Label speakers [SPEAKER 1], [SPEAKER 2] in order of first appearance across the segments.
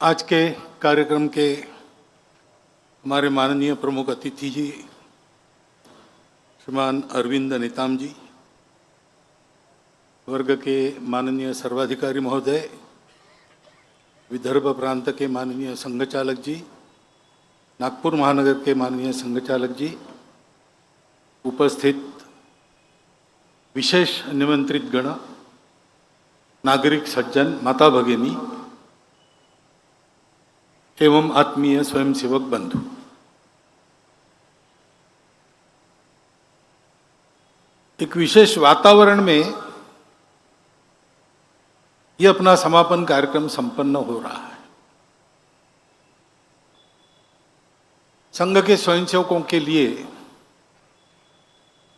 [SPEAKER 1] आज के कार्यक्रम के हमारे माननीय प्रमुख अतिथि जी श्रीमान अरविंद नेताम जी, वर्ग के माननीय सर्वाधिकारी महोदय, विदर्भ प्रांत के माननीय संघचालक जी, नागपुर महानगर के माननीय संघचालक जी, उपस्थित विशेष निमंत्रित गण, नागरिक सज्जन, माता भगिनी एवं आत्मीय स्वयंसेवक बंधु, एक विशेष वातावरण में यह अपना समापन कार्यक्रम संपन्न हो रहा है। संघ के स्वयंसेवकों के लिए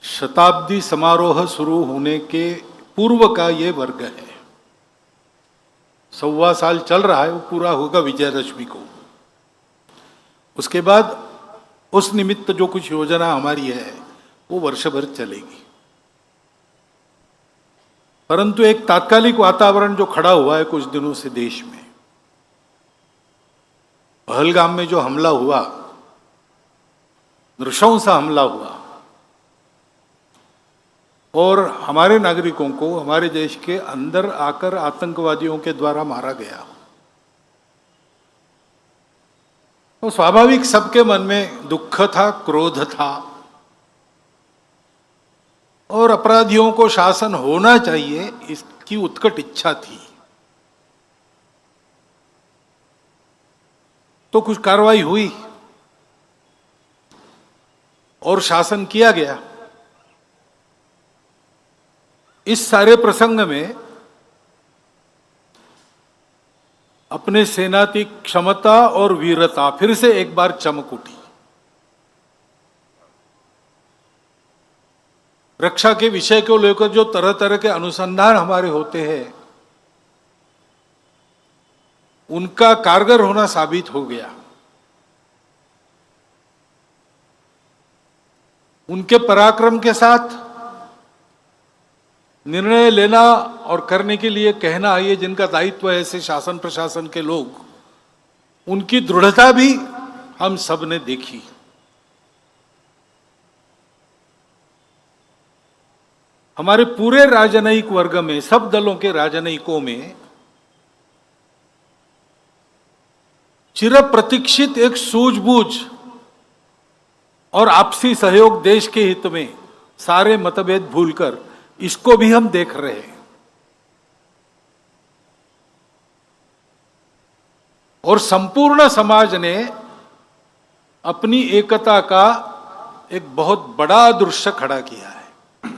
[SPEAKER 1] शताब्दी समारोह शुरू होने के पूर्व का ये वर्ग है। 1.25 साल चल रहा है, वो पूरा होगा विजयदशमी को। उसके बाद उस निमित्त जो कुछ योजना हमारी है वो वर्ष भर चलेगी। परंतु एक तात्कालिक वातावरण जो खड़ा हुआ है कुछ दिनों से देश में, पहलगाम में जो हमला हुआ, नृशंस हमला हुआ और हमारे नागरिकों को हमारे देश के अंदर आकर आतंकवादियों के द्वारा मारा गया, तो स्वाभाविक सबके मन में दुख था, क्रोध था और अपराधियों को शासन होना चाहिए इसकी उत्कट इच्छा थी। तो कुछ कार्रवाई हुई और शासन किया गया। इस सारे प्रसंग में अपने सेना की क्षमता और वीरता फिर से एक बार चमक उठी। रक्षा के विषय को लेकर जो तरह तरह के अनुसंधान हमारे होते हैं, उनका कारगर होना साबित हो गया। उनके पराक्रम के साथ निर्णय लेना और करने के लिए कहना, ये जिनका दायित्व है ऐसे शासन प्रशासन के लोग, उनकी दृढ़ता भी हम सब ने देखी। हमारे पूरे राजनयिक वर्ग में, सब दलों के राजनयिकों में चिर प्रतीक्षित एक सूझबूझ और आपसी सहयोग, देश के हित में सारे मतभेद भूलकर, इसको भी हम देख रहे हैं। और संपूर्ण समाज ने अपनी एकता का एक बहुत बड़ा दृश्य खड़ा किया है।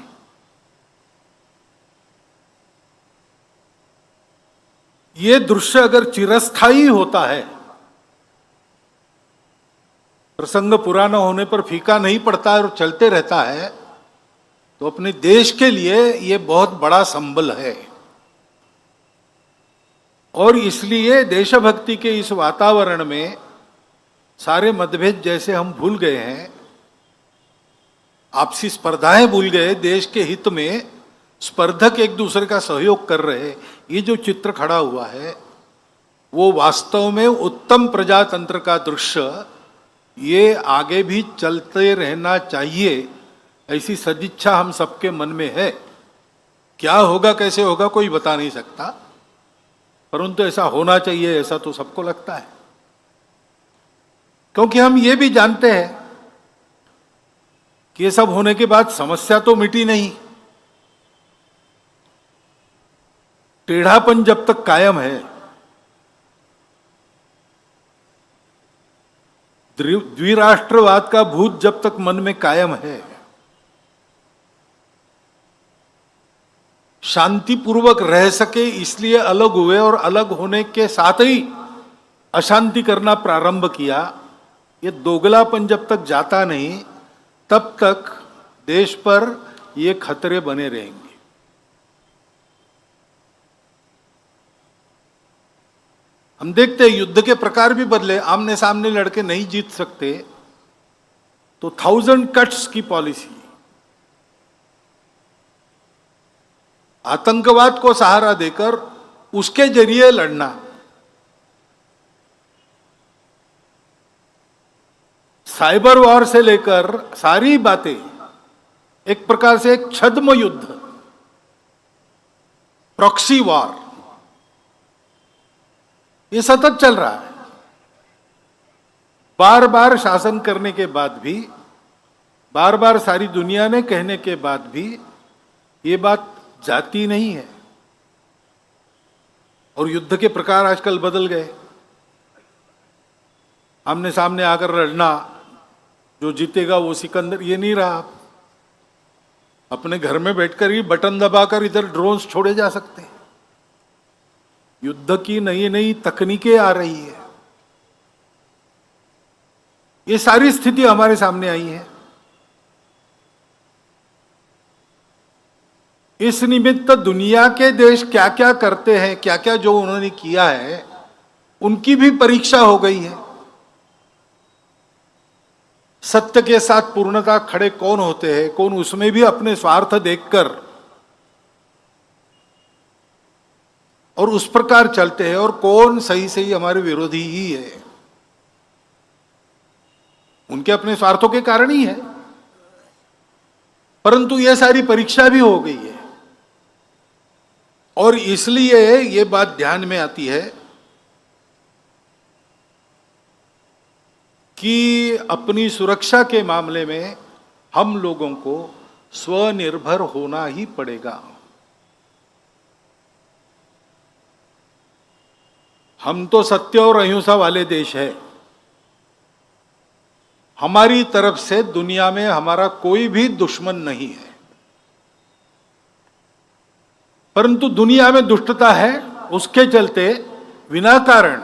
[SPEAKER 1] ये दृश्य अगर चिरस्थायी होता है, प्रसंग पुराना होने पर फीका नहीं पड़ता है और चलते रहता है, तो अपने देश के लिए ये बहुत बड़ा संबल है। और इसलिए देशभक्ति के इस वातावरण में सारे मतभेद जैसे हम भूल गए हैं, आपसी स्पर्धाएं भूल गए, देश के हित में स्पर्धक एक दूसरे का सहयोग कर रहे, ये जो चित्र खड़ा हुआ है वो वास्तव में उत्तम प्रजातंत्र का दृश्य, ये आगे भी चलते रहना चाहिए, ऐसी सदिच्छा हम सबके मन में है। क्या होगा, कैसे होगा, कोई बता नहीं सकता, परंतु ऐसा होना चाहिए, ऐसा तो सबको लगता है। क्योंकि हम ये भी जानते हैं कि ये सब होने के बाद समस्या तो मिटी नहीं। टेढ़ापन जब तक कायम है, द्विराष्ट्रवाद का भूत जब तक मन में कायम है, शांतिपूर्वक रह सके इसलिए अलग हुए और अलग होने के साथ ही अशांति करना प्रारंभ किया, ये दोगलापन जब तक जाता नहीं तब तक देश पर ये खतरे बने रहेंगे। हम देखते हैं युद्ध के प्रकार भी बदले, आमने सामने लड़के नहीं जीत सकते तो 1000 कट्स की पॉलिसी, आतंकवाद को सहारा देकर उसके जरिए लड़ना, साइबर वॉर से लेकर सारी बातें एक प्रकार से एक छद्म युद्ध, प्रॉक्सी वॉर, ये सतत चल रहा है। बार बार शासन करने के बाद भी, बार बार सारी दुनिया ने कहने के बाद भी ये बात जाती नहीं है। और युद्ध के प्रकार आजकल बदल गए। आमने सामने आकर लड़ना, जो जीतेगा वो सिकंदर, ये नहीं रहा। अपने घर में बैठकर ही बटन दबाकर इधर ड्रोन्स छोड़े जा सकते हैं। युद्ध की नई नई तकनीकें आ रही है। ये सारी स्थिति हमारे सामने आई है। इस निमित्त दुनिया के देश क्या क्या करते हैं, क्या क्या जो उन्होंने किया है, उनकी भी परीक्षा हो गई है। सत्य के साथ पूर्णता खड़े कौन होते हैं, कौन उसमें भी अपने स्वार्थ देखकर और उस प्रकार चलते हैं, और कौन सही सही हमारे विरोधी ही है। उनके अपने स्वार्थों के कारण ही है, परंतु यह सारी परीक्षा भी हो गई है। और इसलिए ये बात ध्यान में आती है कि अपनी सुरक्षा के मामले में हम लोगों को स्वनिर्भर होना ही पड़ेगा। हम तो सत्य और अहिंसा वाले देश है। हमारी तरफ से दुनिया में हमारा कोई भी दुश्मन नहीं है, परंतु दुनिया में दुष्टता है, उसके चलते बिना कारण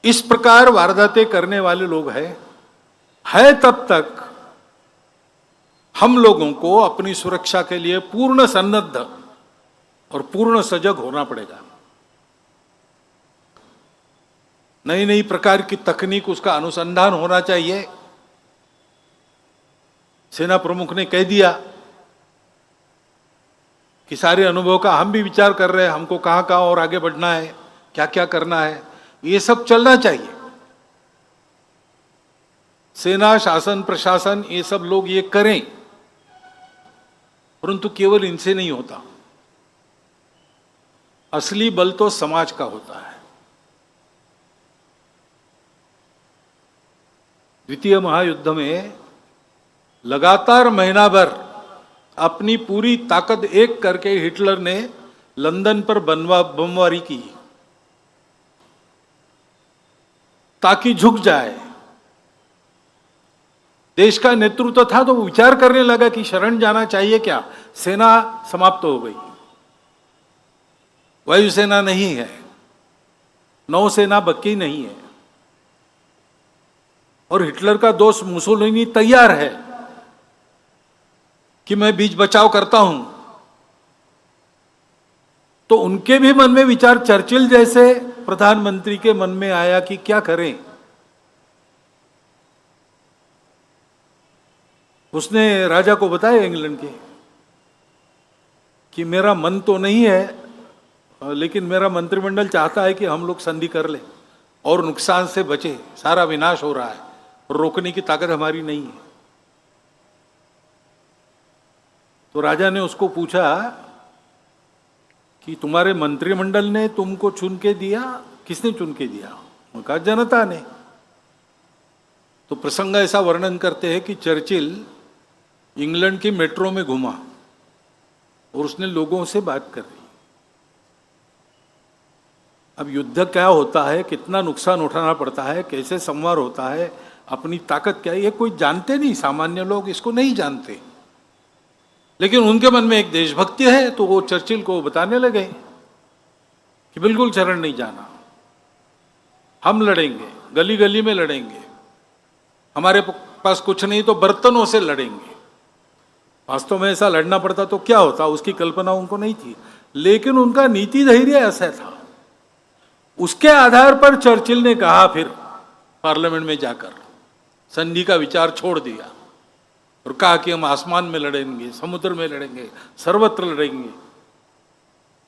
[SPEAKER 1] इस प्रकार वारदातें करने वाले लोग है तब तक हम लोगों को अपनी सुरक्षा के लिए पूर्ण सन्नद्ध और पूर्ण सजग होना पड़ेगा। नई नई प्रकार की तकनीक, उसका अनुसंधान होना चाहिए। सेना प्रमुख ने कह दिया कि सारे अनुभव का हम भी विचार कर रहे हैं, हमको कहां कहां और आगे बढ़ना है, क्या क्या करना है, ये सब चलना चाहिए। सेना, शासन, प्रशासन, ये सब लोग ये करें, परंतु केवल इनसे नहीं होता। असली बल तो समाज का होता है। द्वितीय महायुद्ध में लगातार महीना भर अपनी पूरी ताकत एक करके हिटलर ने लंदन पर बमबारी की ताकि झुक जाए। देश का नेतृत्व था तो वो विचार करने लगा कि शरण जाना चाहिए क्या। सेना समाप्त हो गई, वायुसेना नहीं है, नौसेना बकी नहीं है, और हिटलर का दोस्त मुसोलिनी तैयार है कि मैं बीच बचाव करता हूं। तो उनके भी मन में विचार, चर्चिल जैसे प्रधानमंत्री के मन में आया कि क्या करें। उसने राजा को बताया इंग्लैंड के कि मेरा मन तो नहीं है, लेकिन मेरा मंत्रिमंडल चाहता है कि हम लोग संधि कर लें और नुकसान से बचे। सारा विनाश हो रहा है और रोकने की ताकत हमारी नहीं है। तो राजा ने उसको पूछा कि तुम्हारे मंत्रिमंडल ने तुमको चुन के दिया, किसने चुन के दिया? उन्होंने कहा जनता ने। तो प्रसंग ऐसा वर्णन करते हैं कि चर्चिल इंग्लैंड की मेट्रो में घूमा और उसने लोगों से बात कर रही। अब युद्ध क्या होता है, कितना नुकसान उठाना पड़ता है, कैसे संवार होता है, अपनी ताकत क्या है, ये कोई जानते नहीं। सामान्य लोग इसको नहीं जानते, लेकिन उनके मन में एक देशभक्ति है, तो वो चर्चिल को बताने लगे कि बिल्कुल शरण नहीं जाना, हम लड़ेंगे, गली गली में लड़ेंगे, हमारे पास कुछ नहीं तो बर्तनों से लड़ेंगे। वास्तव में ऐसा लड़ना पड़ता तो क्या होता, उसकी कल्पना उनको नहीं थी, लेकिन उनका नीति धैर्य ऐसा था। उसके आधार पर चर्चिल ने कहा, फिर पार्लियामेंट में जाकर संधि का विचार छोड़ दिया और कहा कि हम आसमान में लड़ेंगे, समुद्र में लड़ेंगे, सर्वत्र लड़ेंगे,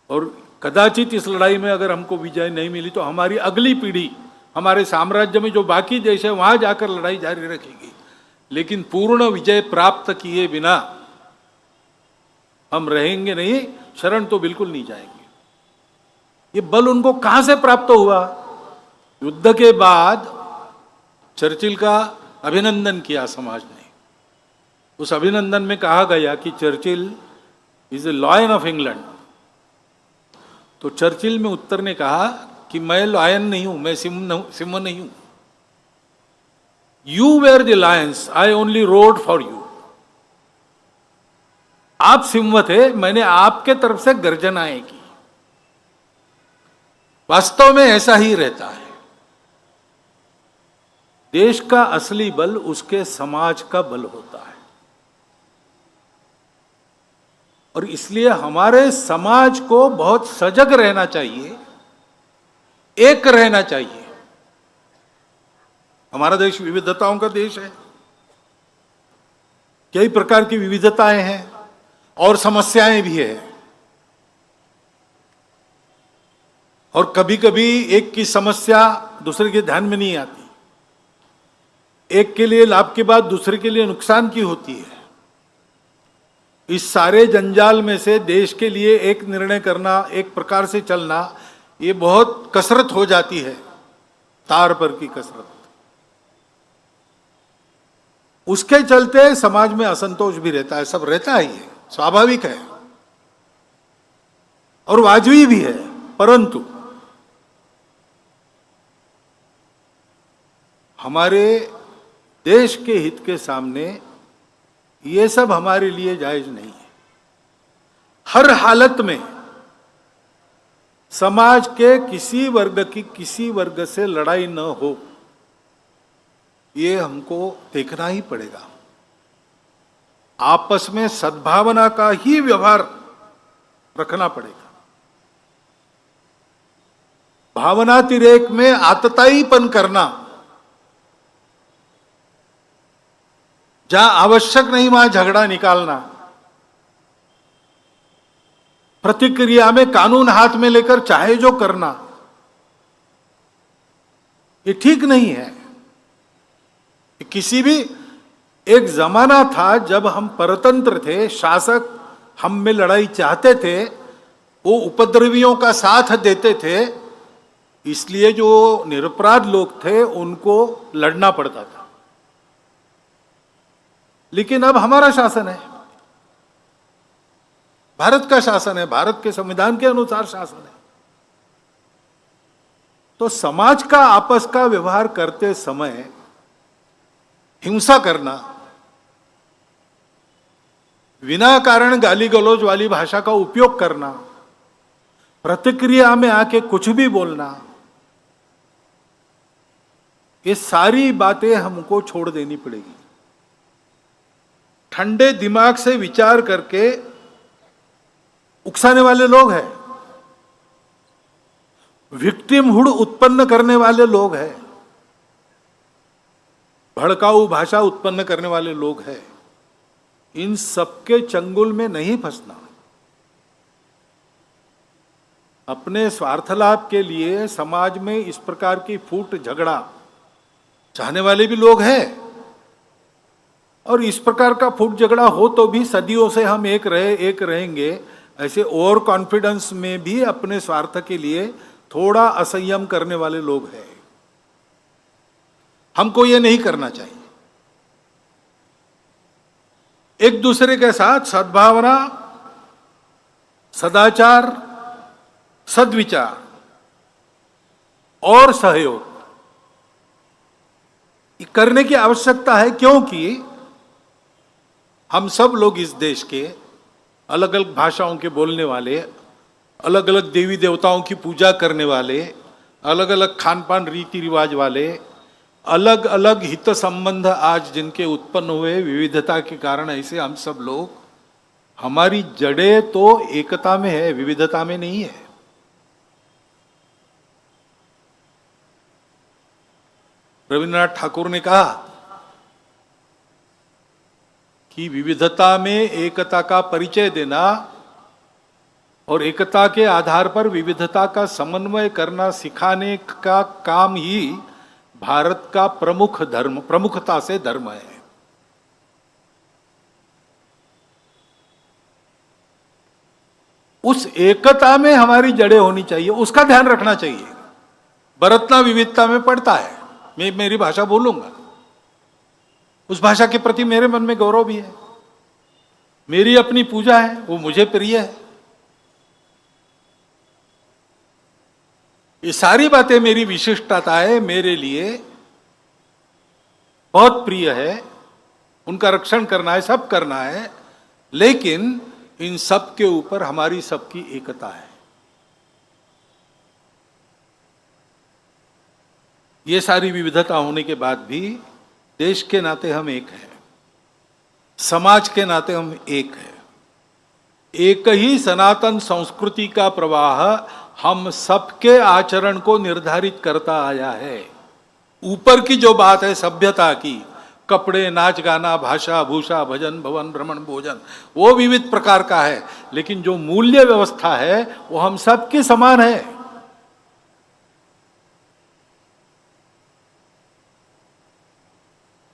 [SPEAKER 1] और कदाचित इस लड़ाई में अगर हमको विजय नहीं मिली तो हमारी अगली पीढ़ी हमारे साम्राज्य में जो बाकी देश है वहां जाकर लड़ाई जारी रखेगी, लेकिन पूर्ण विजय प्राप्त किए बिना हम रहेंगे नहीं, शरण तो बिल्कुल नहीं जाएंगे। ये बल उनको कहां से प्राप्त हुआ? युद्ध के बाद चर्चिल का अभिनंदन किया समाज ने। उस अभिनंदन में कहा गया कि Churchill is a lion of England. तो चर्चिल में उत्तर ने कहा कि मैं लॉयन नहीं हूं, मैं सिंह नहीं हूं। You were the lions, I only roared for you. आप सिंह थे, मैंने आपके तरफ से गर्जनाएं की। वास्तव में ऐसा ही रहता है। देश का असली बल उसके समाज का बल होता है, और इसलिए हमारे समाज को बहुत सजग रहना चाहिए, एक रहना चाहिए। हमारा देश विविधताओं का देश है, कई प्रकार की विविधताएं हैं और समस्याएं भी है, और कभी कभी एक की समस्या दूसरे के ध्यान में नहीं आती, एक के लिए लाभ के बाद दूसरे के लिए नुकसान की होती है। इस सारे जंजाल में से देश के लिए एक निर्णय करना, एक प्रकार से चलना, ये बहुत कसरत हो जाती है, तार पर की कसरत। उसके चलते समाज में असंतोष भी रहता है, सब रहता ही है, स्वाभाविक है और वाजबी भी है। परंतु हमारे देश के हित के सामने ये सब हमारे लिए जायज नहीं है। हर हालत में समाज के किसी वर्ग की किसी वर्ग से लड़ाई न हो, ये हमको देखना ही पड़ेगा। आपस में सद्भावना का ही व्यवहार रखना पड़ेगा। भावनातिरेक में आतताईपन करना, जहां आवश्यक नहीं वहां झगड़ा निकालना, प्रतिक्रिया में कानून हाथ में लेकर चाहे जो करना, ये ठीक नहीं है। किसी भी एक जमाना था जब हम परतंत्र थे, शासक हम में लड़ाई चाहते थे, वो उपद्रवियों का साथ देते थे, इसलिए जो निरपराध लोग थे उनको लड़ना पड़ता था। लेकिन अब हमारा शासन है, भारत का शासन है, भारत के संविधान के अनुसार शासन है। तो समाज का आपस का व्यवहार करते समय हिंसा करना, बिना कारण गाली गलौज वाली भाषा का उपयोग करना, प्रतिक्रिया में आके कुछ भी बोलना, ये सारी बातें हमको छोड़ देनी पड़ेगी। ठंडे दिमाग से विचार करके उकसाने वाले लोग हैं, विक्टिमहुड उत्पन्न करने वाले लोग हैं, भड़काऊ भाषा उत्पन्न करने वाले लोग हैं, इन सबके चंगुल में नहीं फंसना। अपने स्वार्थ लाभ के लिए समाज में इस प्रकार की फूट झगड़ा चाहने वाले भी लोग हैं, और इस प्रकार का फूट झगड़ा हो तो भी सदियों से हम एक रहेंगे, ऐसे ओवर कॉन्फिडेंस में भी अपने स्वार्थ के लिए थोड़ा असंयम करने वाले लोग हैं। हमको ये नहीं करना चाहिए। एक दूसरे के साथ सद्भावना, सदाचार, सद्विचार और सहयोग करने की आवश्यकता है, क्योंकि हम सब लोग इस देश के अलग अलग भाषाओं के बोलने वाले, अलग अलग देवी देवताओं की पूजा करने वाले, अलग अलग खान पान रीति रिवाज वाले, अलग अलग हित संबंध आज जिनके उत्पन्न हुए विविधता के कारण, ऐसे हम सब लोग, हमारी जड़ें तो एकता में है, विविधता में नहीं है। रविन्द्रनाथ ठाकुर ने कहा कि विविधता में एकता का परिचय देना और एकता के आधार पर विविधता का समन्वय करना सिखाने का काम ही भारत का प्रमुखता से धर्म है। उस एकता में हमारी जड़ें होनी चाहिए, उसका ध्यान रखना चाहिए। बरतना विविधता में पड़ता है, मैं मेरी भाषा बोलूंगा, उस भाषा के प्रति मेरे मन में गौरव भी है, मेरी अपनी पूजा है, वो मुझे प्रिय है। ये सारी बातें मेरी विशिष्टता है, मेरे लिए बहुत प्रिय है, उनका रक्षण करना है, सब करना है। लेकिन इन सब के ऊपर हमारी सबकी एकता है। ये सारी विविधता होने के बाद भी देश के नाते हम एक हैं, समाज के नाते हम एक हैं। एक ही सनातन संस्कृति का प्रवाह हम सबके आचरण को निर्धारित करता आया है। ऊपर की जो बात है सभ्यता की, कपड़े, नाच गाना, भाषा भूषा, भजन भवन, भ्रमण भोजन, वो विविध प्रकार का है, लेकिन जो मूल्य व्यवस्था है वो हम सबके समान है।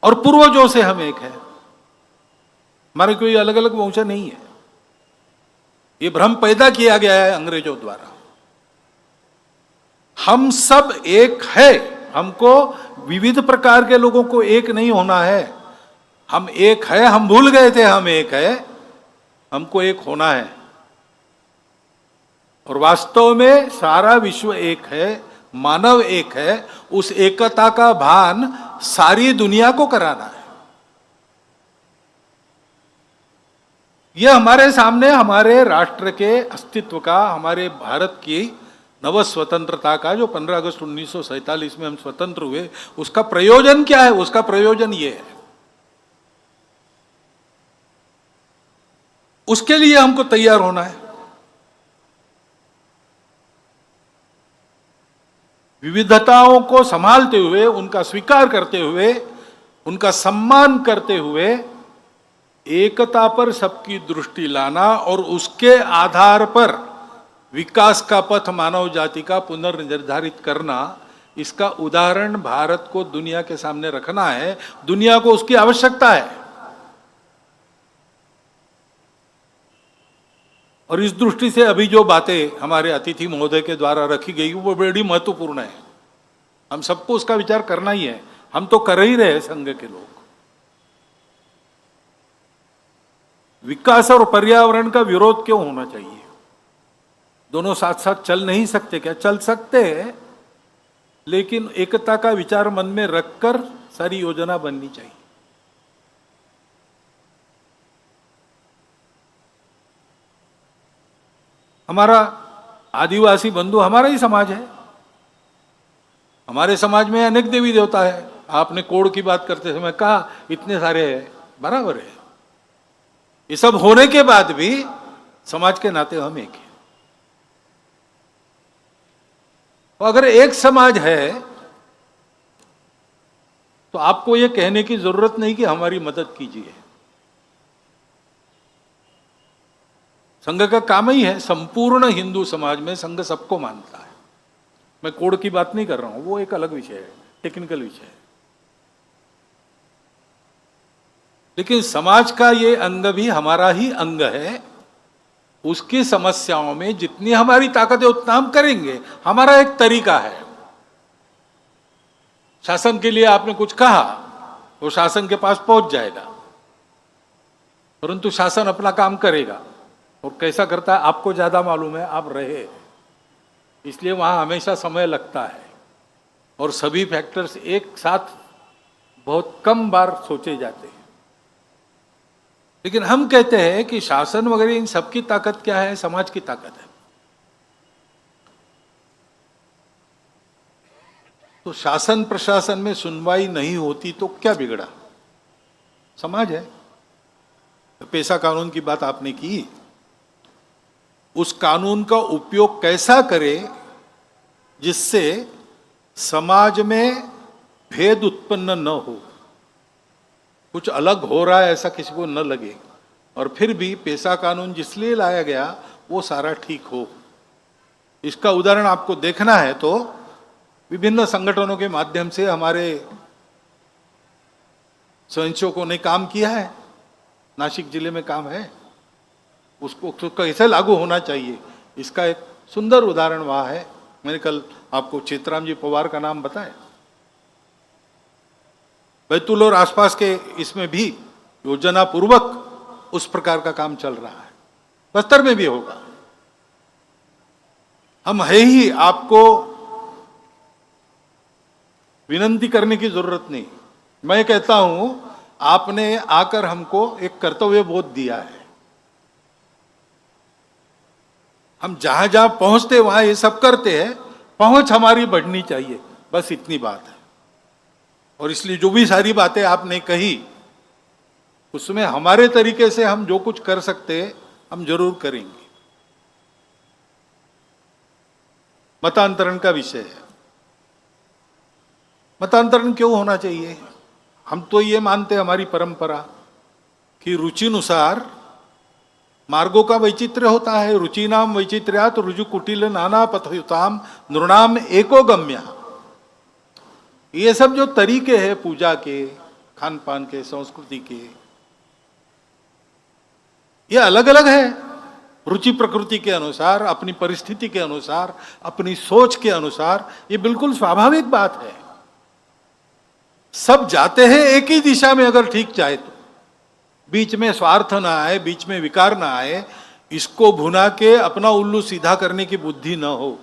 [SPEAKER 1] और पूर्वजों से हम एक है, हमारे कोई अलग अलग वंश नहीं है। ये भ्रम पैदा किया गया है अंग्रेजों द्वारा। हम सब एक है, हमको विविध प्रकार के लोगों को एक नहीं होना है। हम एक है, हम भूल गए थे हम एक है, हमको एक होना है। और वास्तव में सारा विश्व एक है, मानव एक है। उस एकता का भान सारी दुनिया को कराना है। यह हमारे सामने हमारे राष्ट्र के अस्तित्व का, हमारे भारत की नव स्वतंत्रता का, जो 15 अगस्त 1947 में हम स्वतंत्र हुए, उसका प्रयोजन क्या है? उसका प्रयोजन ये है, उसके लिए हमको तैयार होना है। विविधताओं को संभालते हुए, उनका स्वीकार करते हुए, उनका सम्मान करते हुए, एकता पर सबकी दृष्टि लाना और उसके आधार पर विकास का पथ मानव जाति का पुनर्निर्धारित करना, इसका उदाहरण भारत को दुनिया के सामने रखना है। दुनिया को उसकी आवश्यकता है। और इस दृष्टि से अभी जो बातें हमारे अतिथि महोदय के द्वारा रखी गई वो बड़ी महत्वपूर्ण है। हम सबको उसका विचार करना ही है। हम तो कर ही रहे हैं संघ के लोग। विकास और पर्यावरण का विरोध क्यों होना चाहिए? दोनों साथ साथ चल नहीं सकते क्या? चल सकते हैं, लेकिन एकता का विचार मन में रखकर सारी योजना बननी चाहिए। हमारा आदिवासी बंधु हमारा ही समाज है। हमारे समाज में अनेक देवी देवता है। आपने कोड़ की बात करते समय कहा इतने सारे हैं, बराबर है। ये सब होने के बाद भी समाज के नाते हम एक हैं। तो अगर एक समाज है तो आपको ये कहने की जरूरत नहीं कि हमारी मदद कीजिए। संघ का काम ही है, संपूर्ण हिंदू समाज में संघ सबको मानता है। मैं कोड की बात नहीं कर रहा हूं, वो एक अलग विषय है, टेक्निकल विषय है। लेकिन समाज का ये अंग भी हमारा ही अंग है। उसकी समस्याओं में जितनी हमारी ताकत है उतना हम करेंगे। हमारा एक तरीका है। शासन के लिए आपने कुछ कहा, वो शासन के पास पहुंच जाएगा, परंतु शासन अपना काम करेगा। और कैसा करता है आपको ज्यादा मालूम है, आप रहे, इसलिए वहां हमेशा समय लगता है। और सभी फैक्टर्स एक साथ बहुत कम बार सोचे जाते हैं। लेकिन हम कहते हैं कि शासन वगैरह इन सबकी ताकत क्या है? समाज की ताकत है। तो शासन प्रशासन में सुनवाई नहीं होती तो क्या बिगड़ा? समाज है। तो पेशा कानून की बात आपने की, उस कानून का उपयोग कैसा करें जिससे समाज में भेद उत्पन्न न हो, कुछ अलग हो रहा है ऐसा किसी को न लगे। और फिर भी पेशा कानून जिसलिए लाया गया वो सारा ठीक हो। इसका उदाहरण आपको देखना है तो विभिन्न संगठनों के माध्यम से हमारे स्वयंसेवकों ने काम किया है, नासिक जिले में काम है, उसको कैसे लागू होना चाहिए इसका एक सुंदर उदाहरण वहां है। मैंने कल आपको चेतराम जी पवार का नाम बताया। बैतूल और आसपास के इसमें भी योजना पूर्वक उस प्रकार का काम चल रहा है, बस्तर में भी होगा। हम है ही, आपको विनंती करने की जरूरत नहीं। मैं कहता हूं आपने आकर हमको एक कर्तव्य बोध दिया है, हम जहां जहां पहुंचते वहां ये सब करते हैं, पहुंच हमारी बढ़नी चाहिए, बस इतनी बात है। और इसलिए जो भी सारी बातें आपने कही उसमें हमारे तरीके से हम जो कुछ कर सकते हैं हम जरूर करेंगे। मतांतरण का विषय है, मतांतरण क्यों होना चाहिए? हम तो ये मानते हैं हमारी परंपरा कि रुचिनुसार मार्गों का वैचित्र्य होता है। रुचिनाम वैचित्र्यात रुजु कुटिल नाना पथयुताम नृणाम एको गम्य। ये सब जो तरीके हैं पूजा के, खान पान के, संस्कृति के, ये अलग अलग है। रुचि प्रकृति के अनुसार, अपनी परिस्थिति के अनुसार, अपनी सोच के अनुसार, ये बिल्कुल स्वाभाविक बात है। सब जाते हैं एक ही दिशा में अगर ठीक चाहे तो, बीच में स्वार्थ ना आए, बीच में विकार ना आए, इसको भुना के अपना उल्लू सीधा करने की बुद्धि ना हो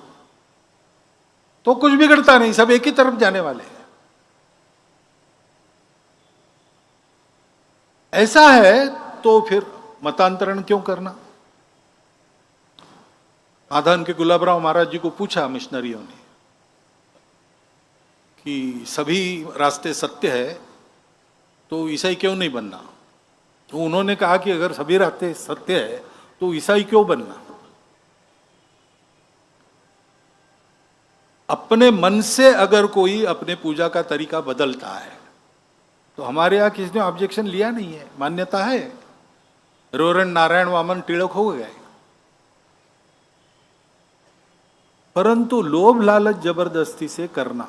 [SPEAKER 1] तो कुछ बिगड़ता नहीं, सब एक ही तरफ जाने वाले हैं। ऐसा है तो फिर मतांतरण क्यों करना? आधान के गुलाबराव महाराज जी को पूछा मिशनरियों ने कि सभी रास्ते सत्य है तो ईसाई क्यों नहीं बनना? तो उन्होंने कहा कि अगर सभी रास्ते सत्य है तो ईसाई क्यों बनना? अपने मन से अगर कोई अपने पूजा का तरीका बदलता है तो हमारे यहां किसी ने ऑब्जेक्शन लिया नहीं है, मान्यता है। रोरन नारायण वामन टिळक हो गए, परंतु लोभ लालच जबरदस्ती से करना,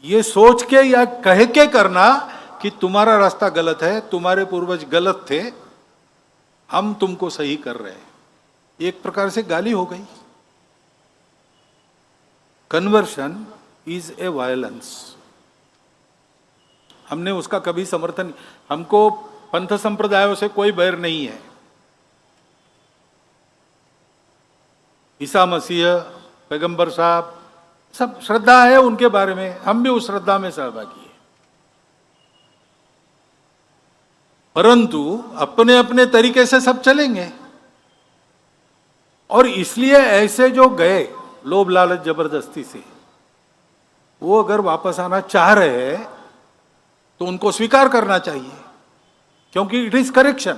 [SPEAKER 1] ये सोच के या कह के करना कि तुम्हारा रास्ता गलत है, तुम्हारे पूर्वज गलत थे, हम तुमको सही कर रहे हैं, एक प्रकार से गाली हो गई। Conversion is a violence. हमने उसका कभी समर्थन, हमको पंथ संप्रदायों से कोई बैर नहीं है। ईसा मसीह, पैगंबर साहब, सब श्रद्धा है उनके बारे में, हम भी उस श्रद्धा में सहभागी हैं, परंतु अपने अपने तरीके से सब चलेंगे। और इसलिए ऐसे जो गए लोभ लालच जबरदस्ती से, वो अगर वापस आना चाह रहे हैं तो उनको स्वीकार करना चाहिए, क्योंकि इट इज करेक्शन।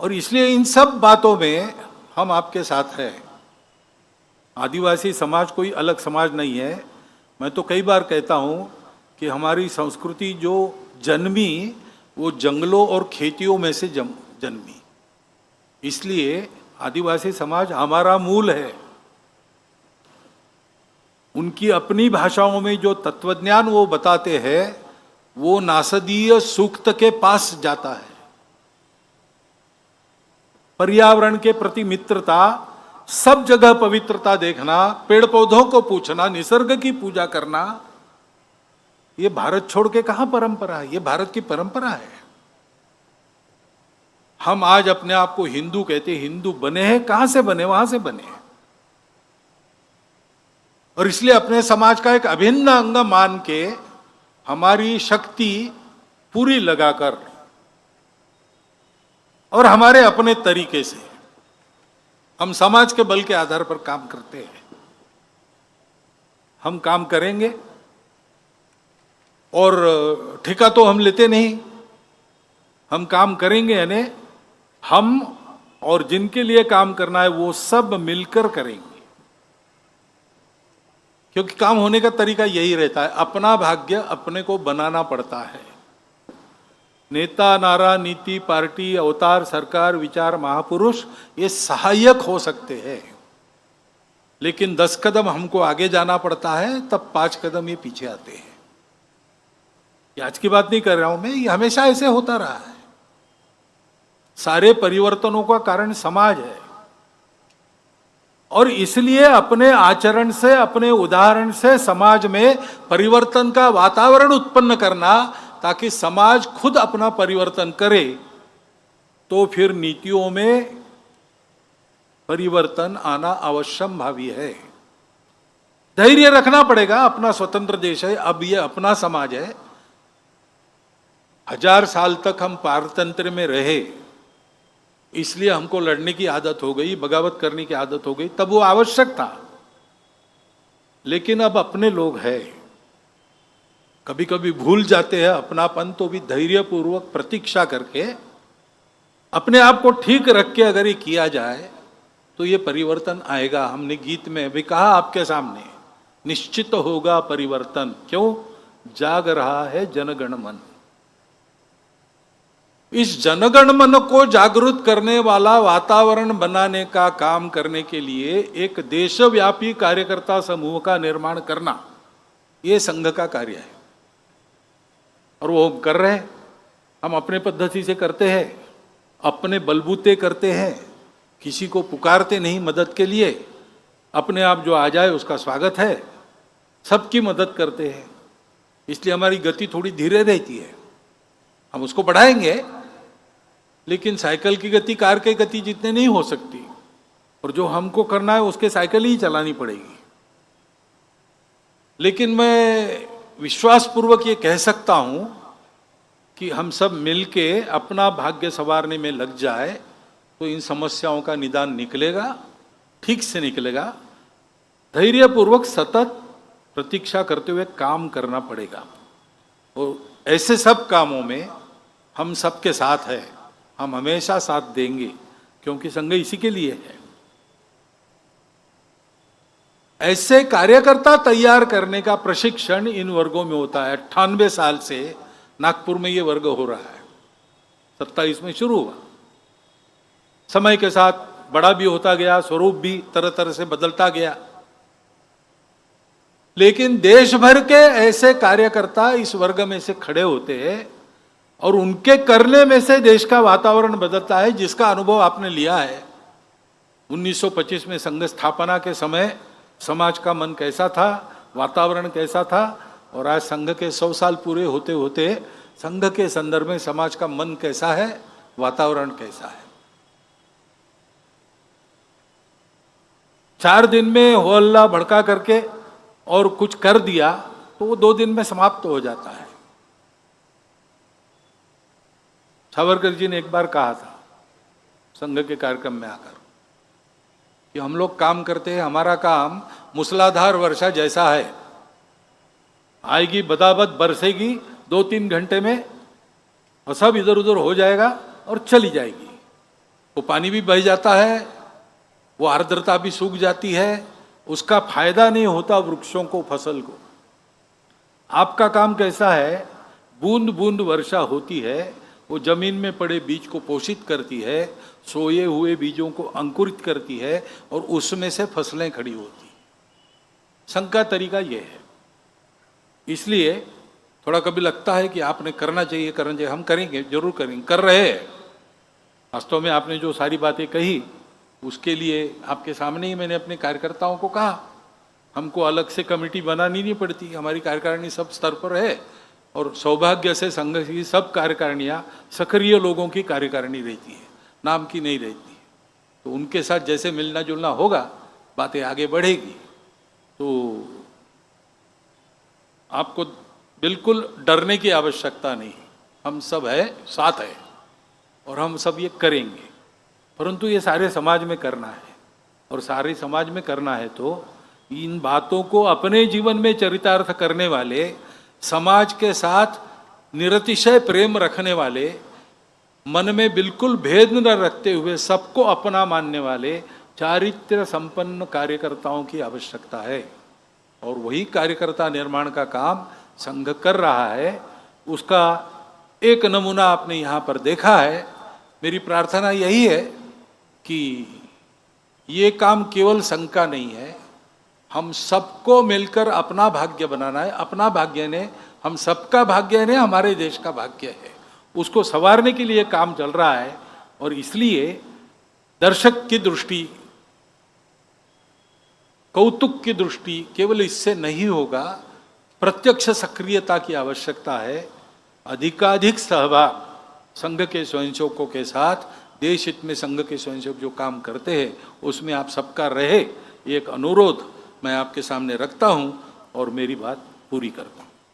[SPEAKER 1] और इसलिए इन सब बातों में हम आपके साथ हैं। आदिवासी समाज कोई अलग समाज नहीं है। मैं तो कई बार कहता हूं कि हमारी संस्कृति जो जन्मी वो जंगलों और खेतियों में से जन्मी, इसलिए आदिवासी समाज हमारा मूल है। उनकी अपनी भाषाओं में जो तत्वज्ञान वो बताते हैं वो नासदीय सूक्त के पास जाता है। पर्यावरण के प्रति मित्रता, सब जगह पवित्रता देखना, पेड़ पौधों को पूछना, निसर्ग की पूजा करना, ये भारत छोड़ के कहां परंपरा है? ये भारत की परंपरा है। हम आज अपने आप को हिंदू कहते, हिंदू बने हैं, कहां से बने? वहां से बने हैं। और इसलिए अपने समाज का एक अभिन्न अंग मान के हमारी शक्ति पूरी लगाकर और हमारे अपने तरीके से हम समाज के बल के आधार पर काम करते हैं। हम काम करेंगे और ठेका तो हम लेते नहीं, हम काम करेंगे, यानी हम और जिनके लिए काम करना है वो सब मिलकर करेंगे। क्योंकि काम होने का तरीका यही रहता है, अपना भाग्य अपने को बनाना पड़ता है। नेता, नारा, नीति, पार्टी, अवतार, सरकार, विचार, महापुरुष ये सहायक हो सकते हैं, लेकिन 10 कदम हमको आगे जाना पड़ता है, तब 5 कदम ये पीछे आते हैं। ये आज की बात नहीं कर रहा हूं मैं, ये हमेशा ऐसे होता रहा है। सारे परिवर्तनों का कारण समाज है, और इसलिए अपने आचरण से, अपने उदाहरण से समाज में परिवर्तन का वातावरण उत्पन्न करना, ताकि समाज खुद अपना परिवर्तन करे, तो फिर नीतियों में परिवर्तन आना अवश्यम भावी है। धैर्य रखना पड़ेगा, अपना स्वतंत्र देश है, अब ये अपना समाज है। 1000 साल तक हम पारतंत्र में रहे, इसलिए हमको लड़ने की आदत हो गई, बगावत करने की आदत हो गई, तब वो आवश्यक था। लेकिन अब अपने लोग हैं, कभी कभी भूल जाते हैं अपनापन, तो भी धैर्यपूर्वक प्रतीक्षा करके अपने आप को ठीक रख के अगर ये किया जाए तो ये परिवर्तन आएगा। हमने गीत में भी कहा आपके सामने, निश्चित होगा परिवर्तन, क्यों? जाग रहा है जनगण मन। इस जनगण मन को जागृत करने वाला वातावरण बनाने का काम करने के लिए एक देशव्यापी कार्यकर्ता समूह का निर्माण करना, ये संघ का कार्य है, और वो हम कर रहे हैं। हम अपने पद्धति से करते हैं, अपने बलबूते करते हैं, किसी को पुकारते नहीं मदद के लिए, अपने आप जो आ जाए उसका स्वागत है, सबकी मदद करते हैं। इसलिए हमारी गति थोड़ी धीरे रहती है, हम उसको बढ़ाएंगे, लेकिन साइकिल की गति कार की गति जितने नहीं हो सकती, और जो हमको करना है उसके साइकिल ही चलानी पड़ेगी। लेकिन मैं विश्वासपूर्वक ये कह सकता हूं कि हम सब मिलके अपना भाग्य संवारने में लग जाए तो इन समस्याओं का निदान निकलेगा, ठीक से निकलेगा। धैर्यपूर्वक सतत प्रतीक्षा करते हुए काम करना पड़ेगा, और ऐसे सब कामों में हम सबके साथ हैं, हम हमेशा साथ देंगे, क्योंकि संघ इसी के लिए है। ऐसे कार्यकर्ता तैयार करने का प्रशिक्षण इन वर्गों में होता है। 98 साल से नागपुर में ये वर्ग हो रहा है, 27 में शुरू हुआ। समय के साथ बड़ा भी होता गया, स्वरूप भी तरह तरह से बदलता गया, लेकिन देश भर के ऐसे कार्यकर्ता इस वर्ग में से खड़े होते हैं, और उनके करने में से देश का वातावरण बदलता है, जिसका अनुभव आपने लिया है। 1925 में संघ स्थापना के समय समाज का मन कैसा था, वातावरण कैसा था, और आज संघ के 100 साल पूरे होते होते संघ के संदर्भ में समाज का मन कैसा है, वातावरण कैसा है। 4 दिन में हो हल्ला भड़का करके और कुछ कर दिया तो वो 2 दिन में समाप्त हो जाता है। सावरकर जी ने एक बार कहा था संघ के कार्यक्रम में आकर कि हम लोग काम करते हैं, हमारा काम मूसलाधार वर्षा जैसा है, आएगी बदाबद बरसेगी 2-3 घंटे में, और सब इधर उधर हो जाएगा और चली जाएगी। वो पानी भी बह जाता है, वो आर्द्रता भी सूख जाती है, उसका फायदा नहीं होता वृक्षों को, फसल को। आपका काम कैसा है? बूंद बूंद वर्षा होती है, वो जमीन में पड़े बीज को पोषित करती है, सोए हुए बीजों को अंकुरित करती है, और उसमें से फसलें खड़ी होती। संघ का तरीका ये है। इसलिए थोड़ा कभी लगता है कि आपने करना चाहिए, हम करेंगे, जरूर करेंगे, कर रहे हैं। वास्तव में आपने जो सारी बातें कही उसके लिए आपके सामने ही मैंने अपने कार्यकर्ताओं को कहा, हमको अलग से कमेटी बनानी नहीं पड़ती, हमारी कार्यकारिणी सब स्तर पर है, और सौभाग्य से संघ की सब कार्यकारिणियाँ सक्रिय लोगों की कार्यकारिणी रहती है, नाम की नहीं रहती। तो उनके साथ जैसे मिलना जुलना होगा, बातें आगे बढ़ेगी। तो आपको बिल्कुल डरने की आवश्यकता नहीं, हम सब है, साथ है, और हम सब ये करेंगे। परंतु ये सारे समाज में करना है, और सारे समाज में करना है तो इन बातों को अपने जीवन में चरितार्थ करने वाले, समाज के साथ निरतिशय प्रेम रखने वाले, मन में बिल्कुल भेद न रखते हुए सबको अपना मानने वाले चारित्र्य संपन्न कार्यकर्ताओं की आवश्यकता है। और वही कार्यकर्ता निर्माण का काम संघ कर रहा है। उसका एक नमूना आपने यहाँ पर देखा है। मेरी प्रार्थना यही है कि ये काम केवल संघ का नहीं है, हम सबको मिलकर अपना भाग्य बनाना है। अपना भाग्य ने, हम सबका भाग्य ने, हमारे देश का भाग्य है, उसको संवारने के लिए काम चल रहा है। और इसलिए दर्शक की दृष्टि, कौतुक की दृष्टि केवल इससे नहीं होगा, प्रत्यक्ष सक्रियता की आवश्यकता है। अधिकाधिक सहभाग संघ के स्वयंसेवकों के साथ, देश हित में संघ के स्वयंसेवक जो काम करते हैं उसमें आप सबका रहे, एक अनुरोध मैं आपके सामने रखता हूं और मेरी बात पूरी करता हूं।